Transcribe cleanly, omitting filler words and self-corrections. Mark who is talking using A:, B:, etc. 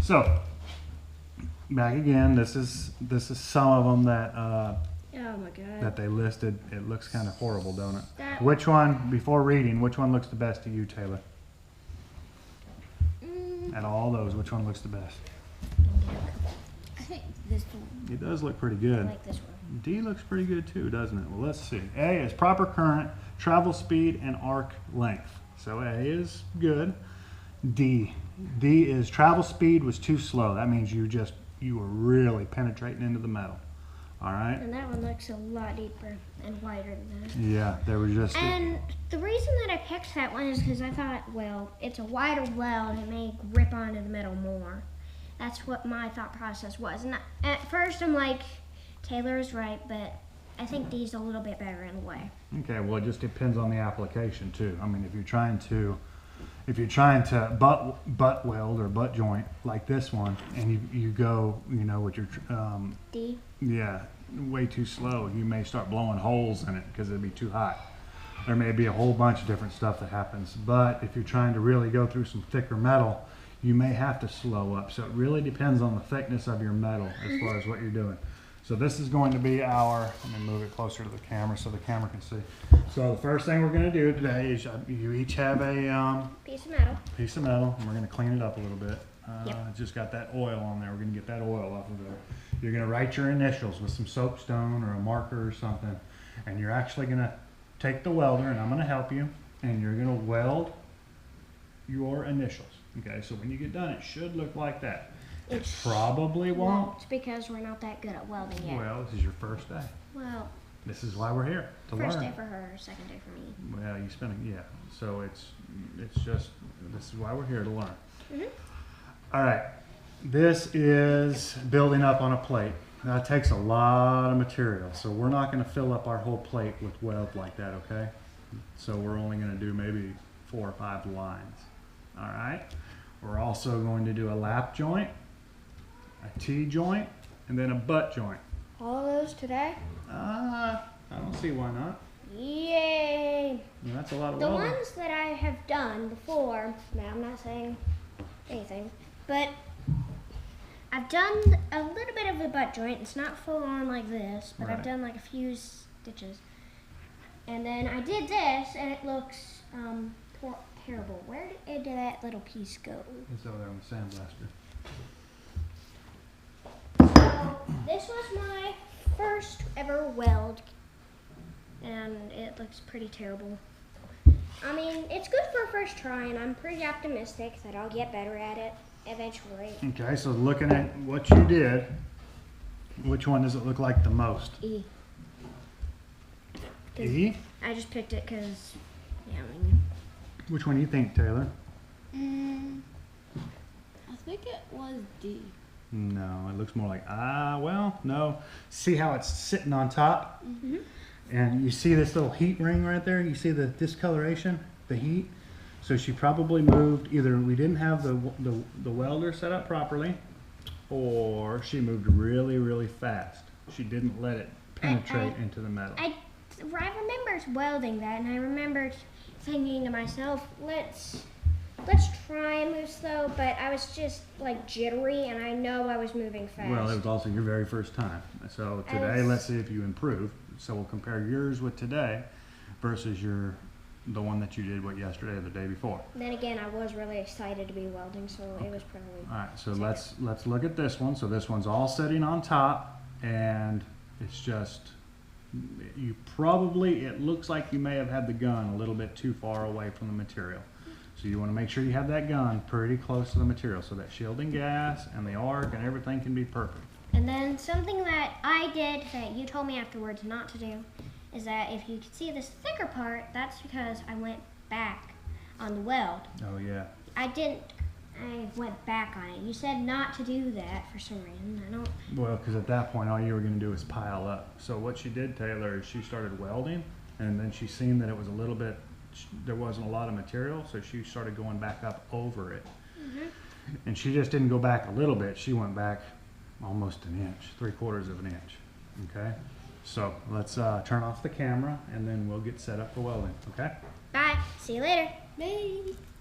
A: So back again. This is some of them that
B: oh my God.
A: that they listed. It looks kind of horrible, don't it? Which one, before reading, which one looks the best to you, Taylor? Out of all those, which one looks the best?
B: I think this one.
A: It does look pretty good.
B: I like this one.
A: D looks pretty good too, doesn't it? Well, let's see. A is proper current, travel speed, and arc length. So A is good. D is travel speed was too slow. That means you were really penetrating into the metal. All right.
B: And that one looks a lot deeper and wider than that.
A: Yeah, there was just.
B: And the reason that I picked that one is because I thought, well, it's a wider weld, it may grip onto the metal more. That's what my thought process was. And at first I'm like, Taylor's right, but I think D's a little bit better in a way.
A: Okay, well, it just depends on the application too. I mean, if you're trying to butt weld or butt joint like this one, and you go, with your
B: D.
A: Yeah, way too slow, you may start blowing holes in it because it'd be too hot. There may be a whole bunch of different stuff that happens. But if you're trying to really go through some thicker metal, you may have to slow up. So it really depends on the thickness of your metal as far as what you're doing. So this is going to be let me move it closer to the camera so the camera can see. So the first thing we're going to do today is you each have a
B: Piece of metal.
A: and we're going to clean it up a little bit.
B: Yep.
A: Just got that oil on there. We're going to get that oil off of there. You're going to write your initials with some soapstone or a marker or something, and you're actually going to take the welder, and I'm going to help you, and you're going to weld your initials. Okay, so when you get done, it should look like that. It probably won't.
B: It's because we're not that good at welding yet.
A: Well, this is your first day.
B: Well,
A: this is why we're here, to learn.
B: first day for her, second day for me.
A: Well, you spend it, yeah. So it's just, this is why we're here, to learn.
B: Mm-hmm.
A: All right, this is building up on a plate. That takes a lot of material, so we're not going to fill up our whole plate with weld like that, okay? So we're only going to do maybe 4 or 5 lines. All right, we're also going to do a lap joint, a T joint, and then a butt joint.
B: All of those today?
A: I don't see why not.
B: Yay!
A: That's a lot of
B: The
A: welding.
B: ones that I have done before, now I'm not saying anything, but I've done a little bit of the butt joint. It's not full on like this, but
A: Right.
B: I've done like a few stitches. And then I did this, and it looks terrible. Where did that little piece go?
A: It's over there on the sandblaster.
B: So this was my first ever weld, and it looks pretty terrible. I mean, it's good for a first try, and I'm pretty optimistic that I'll get better at it eventually.
A: Okay, so looking at what you did, which one does it look like the most?
B: E.
A: E?
B: I just picked it because, yeah, I mean.
A: Which one do you think, Taylor?
C: I think it was D.
A: No, it looks more like, well, no. See how it's sitting on top?
B: Mm-hmm.
A: And you see this little heat ring right there? You see the discoloration, the heat? So she probably moved, either we didn't have the welder set up properly, or she moved really, really fast. She didn't let it penetrate into the metal.
B: I remember welding that, and I remember thinking to myself, let's try and move slow, but I was just like jittery, and I know I was moving fast.
A: Well, it was also your very first time. So today, let's see if you improve. So we'll compare yours with today versus the one that you did yesterday or the day before.
B: Then again, I was really excited to be welding, so it was probably.
A: All right, so let's look at this one. So this one's all sitting on top, and it's just it looks like you may have had the gun a little bit too far away from the material. So you want to make sure you have that gun pretty close to the material so that shielding gas and the arc and everything can be perfect.
B: And then something that I did that you told me afterwards not to do is that if you could see this thicker part, that's because I went back on the weld.
A: Oh yeah.
B: I went back on it. You said not to do that for some reason. I don't.
A: Well, because at that point all you were going to do is pile up. So what she did, Taylor, is she started welding, and then she seen that it was there wasn't a lot of material, so she started going back up over it.
B: Mm-hmm.
A: And she just didn't go back a little bit. She went back almost an inch, 3/4 of an inch. Okay, so let's turn off the camera, and then we'll get set up for welding. Okay.
B: Bye. See you later.
C: Bye.